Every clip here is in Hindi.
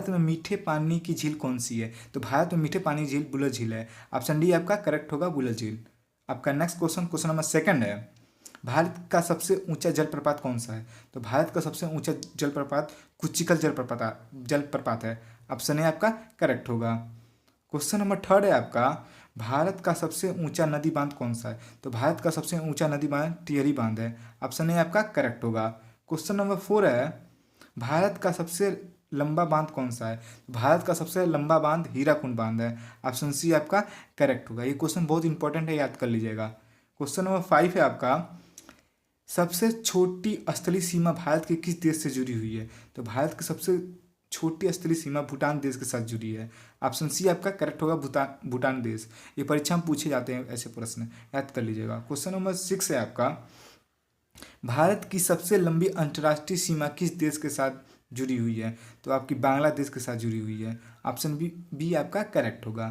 भारत में मीठे पानी की झील कौन सी है? तो भारत में मीठे पानी की झील बुलर झील है। ऑप्शन डी आपका करेक्ट होगा, बुलर झील। आपका next question, question number second है, भारत का सबसे ऊंचा जलप्रपात कौन सा है? तो भारत का सबसे ऊंचा जलप्रपात कुचिकल जलप्रपात है। ऑप्शन ए आपका करेक्ट होगा। क्वेश्चन नंबर थर्ड है आपका, भारत का सबसे ऊंचा नदी बांध कौन सा है? तो भारत का सबसे ऊंचा नदी बांध टिहरी बांध है। ऑप्शन ए आपका करेक्ट होगा। क्वेश्चन नंबर फोर है, भारत का सबसे लंबा बांध कौन सा है? भारत का सबसे लंबा बांध हीराकुंड बांध है। ऑप्शन सी आपका करेक्ट होगा। ये क्वेश्चन बहुत इंपॉर्टेंट है, याद कर लीजिएगा। क्वेश्चन नंबर फाइव है आपका, सबसे छोटी स्थलीय सीमा भारत के किस देश से जुड़ी हुई है? तो भारत की सबसे छोटी स्थलीय सीमा भूटान देश के साथ जुड़ी है। ऑप्शन सी आपका करेक्ट होगा, भूटान देश। ये परीक्षा में पूछे जाते हैं ऐसे प्रश्न, याद कर लीजिएगा। क्वेश्चन नंबर सिक्स है आपका, भारत की सबसे लंबी अंतर्राष्ट्रीय सीमा किस देश के साथ जुड़ी हुई है? तो आपकी बांग्लादेश के साथ जुड़ी हुई है। ऑप्शन बी आपका करेक्ट होगा।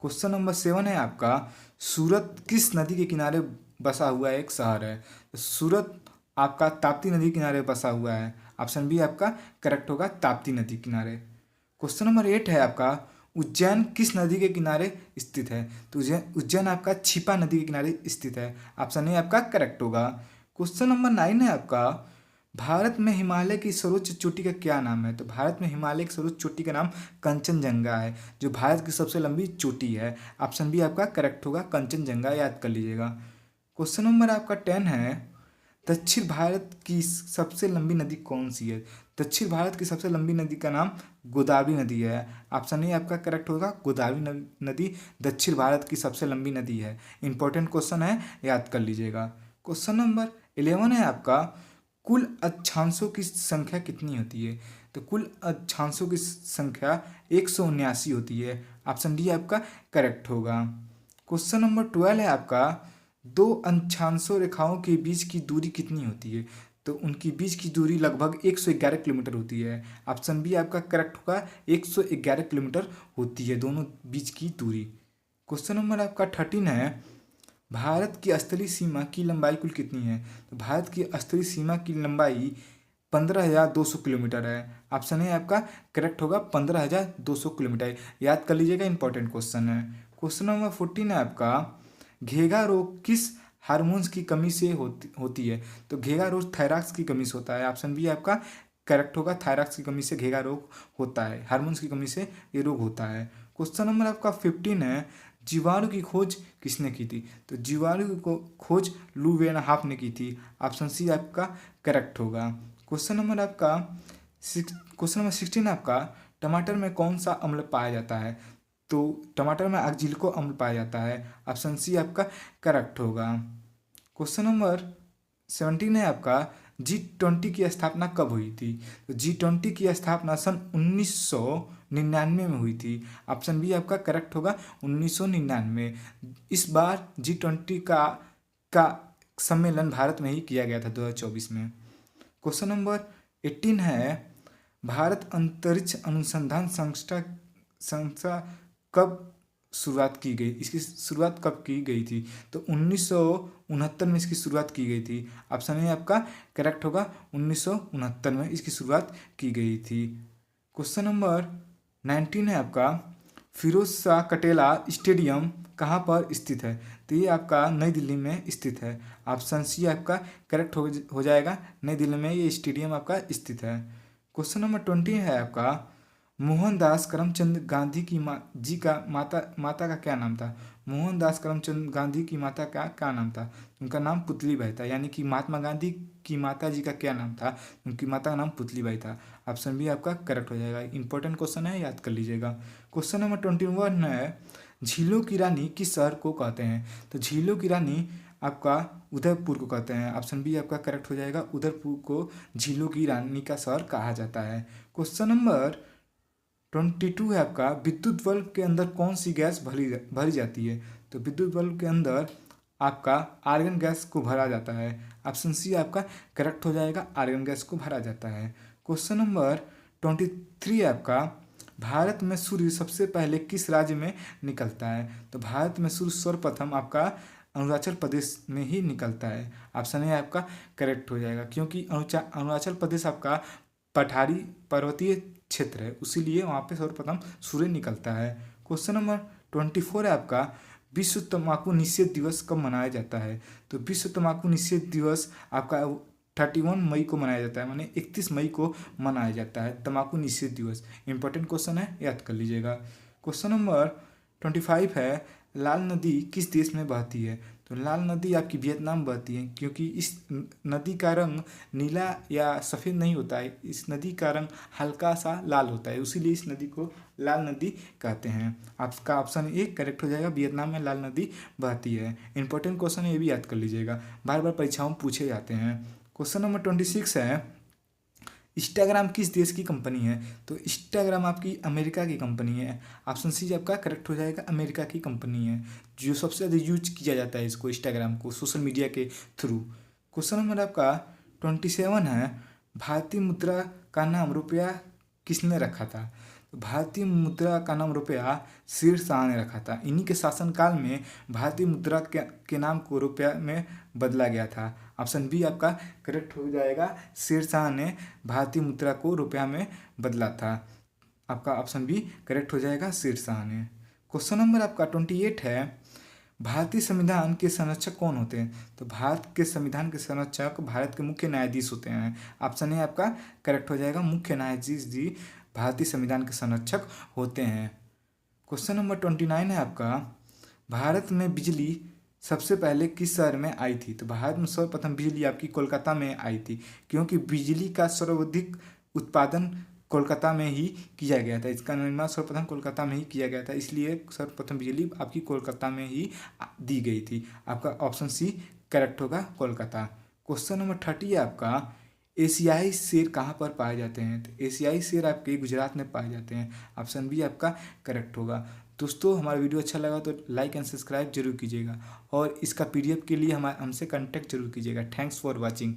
क्वेश्चन नंबर सेवन है आपका, सूरत किस नदी के किनारे बसा हुआ एक शहर है? तो सूरत आपका ताप्ती नदी के किनारे बसा हुआ है। ऑप्शन बी आपका करेक्ट होगा, ताप्ती नदी किनारे। क्वेश्चन नंबर एट है आपका, उज्जैन किस नदी के किनारे स्थित है? तो उज्जैन आपका छिपा नदी के किनारे स्थित है। ऑप्शन ए आपका करेक्ट होगा। क्वेश्चन नंबर नाइन है आपका, भारत में हिमालय की सर्वोच्च चोटी का क्या नाम है? तो भारत में हिमालय की सर्वोच्च चोटी का नाम कंचनजंगा है, जो भारत की सबसे लंबी चोटी है। ऑप्शन बी आपका करेक्ट होगा, कंचनजंगा, याद कर लीजिएगा। क्वेश्चन नंबर आपका 10 है, दक्षिण भारत की सबसे लंबी नदी कौन सी है? दक्षिण भारत की सबसे लंबी नदी का नाम गोदावरी नदी है। ऑप्शन ए आपका करेक्ट होगा, गोदावरी नदी दक्षिण भारत की सबसे लंबी नदी है। इंपॉर्टेंट क्वेश्चन है, याद कर लीजिएगा। क्वेश्चन नंबर 11 है आपका, कुल अक्षांशों की संख्या कितनी होती है? तो कुल अक्षांशों की संख्या 179 होती है। ऑप्शन डी आपका करेक्ट होगा। क्वेश्चन नंबर 12 है आपका, दो अक्षांशों रेखाओं के बीच की दूरी कितनी होती है? तो उनकी बीच की दूरी लगभग 111 किलोमीटर होती है। ऑप्शन बी आपका करेक्ट होगा, 111 किलोमीटर होती है दोनों बीच की दूरी। क्वेश्चन नंबर आपका 13 है, भारत की स्थलीय सीमा की लंबाई कुल कितनी है? तो भारत की स्थलीय सीमा की लंबाई 15,200 किलोमीटर है। ऑप्शन ए आपका करेक्ट होगा, 15,200 किलोमीटर, याद कर लीजिएगा, इंपॉर्टेंट क्वेश्चन है। क्वेश्चन नंबर 14 है आपका, घेगा रोग किस हार्मोन्स की कमी से होती है? तो घेगा रोग थायराक्स की कमी से होता है। ऑप्शन बी आपका करेक्ट होगा, थायराक्स की कमी से घेगा रोग होता है, हार्मोन्स की कमी से ये रोग होता है। क्वेश्चन नंबर आपका 15 है, जीवाणु की खोज किसने की थी? तो जीवाणु की खोज लुवेनहाफ ने की थी। ऑप्शन सी आपका करेक्ट होगा। क्वेश्चन नंबर आपका 16 आपका, टमाटर में कौन सा अम्ल पाया जाता है? तो टमाटर में ऑक्जेलिको अम्ल पाया जाता है। ऑप्शन सी आपका करेक्ट होगा। क्वेश्चन नंबर 17 है आपका, G20 की स्थापना कब हुई थी? तो G20 की स्थापना सन 1999 में हुई थी। ऑप्शन बी आपका करेक्ट होगा, 1999। इस बार G20 का सम्मेलन भारत में ही किया गया था 2024 में। क्वेश्चन नंबर 18 है, भारत अंतरिक्ष अनुसंधान संस्था कब शुरुआत की गई? इसकी शुरुआत कब की गई थी? तो 1969 में इसकी शुरुआत की गई थी। ऑप्शन ए आपका करेक्ट होगा, 1969 में इसकी शुरुआत की गई थी। क्वेश्चन नंबर 19 है आपका, फिरोज शाह कटेला स्टेडियम कहाँ पर स्थित है? तो ये आपका नई दिल्ली में स्थित है। ऑप्शन सी आपका करेक्ट हो जाएगा, नई दिल्ली में ये स्टेडियम आपका स्थित है। क्वेश्चन नंबर 20 है आपका, मोहनदास करमचंद गांधी की माता का क्या नाम था? मोहनदास करमचंद गांधी की माता का क्या नाम था? उनका नाम पुतलीबाई था। यानी कि महात्मा गांधी की माता जी का क्या नाम था? उनकी माता का नाम पुतलीबाई था। ऑप्शन बी आपका करेक्ट हो जाएगा। इंपॉर्टेंट क्वेश्चन है, याद कर लीजिएगा। क्वेश्चन नंबर 21 है, झीलों की रानी किस शहर को कहते हैं? तो झीलों की रानी आपका उदयपुर को कहते हैं। ऑप्शन बी आपका करेक्ट हो जाएगा, उदयपुर को झीलों की रानी का शहर कहा जाता है। क्वेश्चन नंबर 22 है आपका, विद्युत बल्ब के अंदर कौन सी गैस भरी जाती है? तो विद्युत बल्ब के अंदर आपका आर्गन गैस को भरा जाता है। ऑप्शन सी आपका करेक्ट हो जाएगा, आर्गन गैस को भरा जाता है। क्वेश्चन नंबर 23 है आपका, भारत में सूर्य सबसे पहले किस राज्य में निकलता है? तो भारत में सूर्य सर्वप्रथम आपका अरुणाचल प्रदेश में ही निकलता है। ऑप्शन ए आपका करेक्ट हो जाएगा, क्योंकि अरुणाचल प्रदेश आपका पठारी पर्वतीय क्षेत्र है, उसीलिए वहाँ पे सर्वप्रथम सूर्य निकलता है। क्वेश्चन नंबर 24 है आपका, विश्व तंबाकू निषेध दिवस कब मनाया जाता है? तो विश्व तंबाकू निषेध दिवस आपका 31 मई को मनाया जाता है, माने 31 मई को मनाया जाता है तंबाकू निषेध दिवस। इंपॉर्टेंट क्वेश्चन है, याद कर लीजिएगा। क्वेश्चन नंबर 25 है, लाल नदी किस देश में बहती है? तो लाल नदी आपकी वियतनाम बहती है, क्योंकि इस नदी का रंग नीला या सफ़ेद नहीं होता है, इस नदी का रंग हल्का सा लाल होता है, उसीलिए इस नदी को लाल नदी कहते हैं। आपका ऑप्शन ए करेक्ट हो जाएगा, वियतनाम में लाल नदी बहती है। इंपॉर्टेंट क्वेश्चन है, ये भी याद कर लीजिएगा, बार बार परीक्षाओं में पूछे जाते हैं। क्वेश्चन नंबर 26 है, इंस्टाग्राम किस देश की कंपनी है? तो इंस्टाग्राम आपकी अमेरिका की कंपनी है। ऑप्शन सी आपका करेक्ट हो जाएगा, अमेरिका की कंपनी है, जो सबसे ज़्यादा यूज किया जाता है इसको, इंस्टाग्राम को, सोशल मीडिया के थ्रू। क्वेश्चन नंबर आपका 27 है, भारतीय मुद्रा का नाम रुपया किसने रखा था? तो भारतीय मुद्रा का नाम रुपया शेर शाह ने रखा था। इन्हीं के शासनकाल में भारतीय मुद्रा के नाम को रुपया में बदला गया था। ऑप्शन बी आपका करेक्ट हो जाएगा, शेर शाह ने भारतीय मुद्रा को रुपया में बदला था। आपका ऑप्शन बी करेक्ट हो जाएगा, शेर शाह ने। क्वेश्चन नंबर आपका 28 है, भारतीय संविधान के संरक्षक कौन होते हैं? तो भारत के संविधान के संरक्षक भारत के मुख्य न्यायाधीश होते हैं। ऑप्शन ए आपका करेक्ट हो जाएगा, मुख्य न्यायाधीश जी भारतीय संविधान के संरक्षक होते हैं। क्वेश्चन नंबर 29 है आपका, भारत में बिजली सबसे पहले किस शहर में आई थी? तो भारत में सर्वप्रथम बिजली आपकी कोलकाता में आई थी, क्योंकि बिजली का सर्वाधिक उत्पादन कोलकाता में ही किया गया था, इसका निर्माण सर्वप्रथम कोलकाता में ही किया गया था, इसलिए सर्वप्रथम बिजली आपकी कोलकाता में ही दी गई थी। आपका ऑप्शन सी करेक्ट होगा, कोलकाता। क्वेश्चन नंबर 30 है आपका, एशियाई शेर कहाँ पर पाए जाते हैं? तो एशियाई शेर आपके गुजरात में पाए जाते हैं। ऑप्शन बी आपका करेक्ट होगा। दोस्तों, हमारा वीडियो अच्छा लगा तो लाइक एंड सब्सक्राइब जरूर कीजिएगा, और इसका PDF के लिए हमसे कांटेक्ट जरूर कीजिएगा। Thanks for watching.